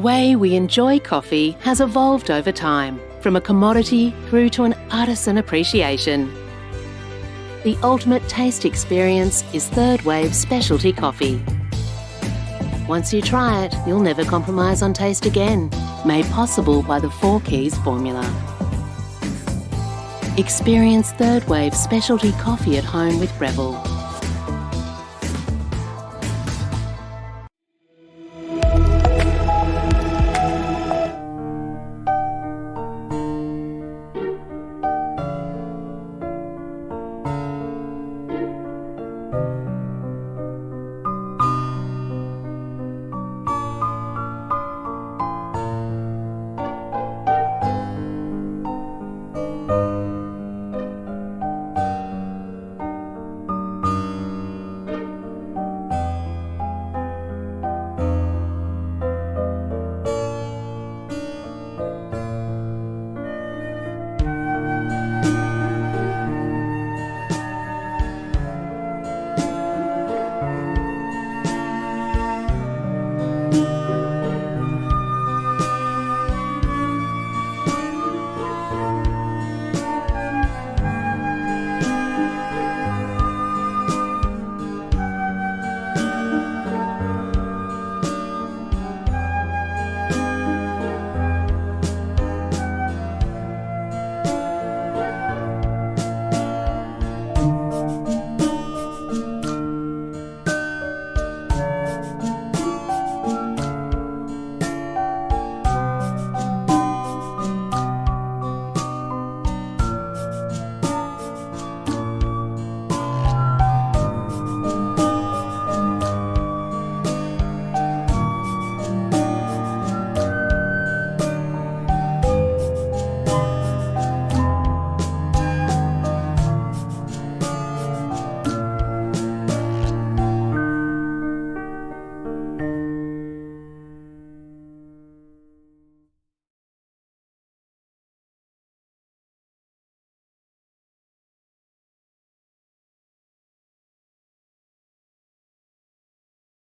way we enjoy coffee has evolved over time, from a commodity through to an artisan appreciation. The ultimate taste experience is Third Wave specialty coffee. Once you try it, you'll never compromise on taste again. Made possible by the 4 Keys formula. Experience Third Wave specialty coffee at home with Breville.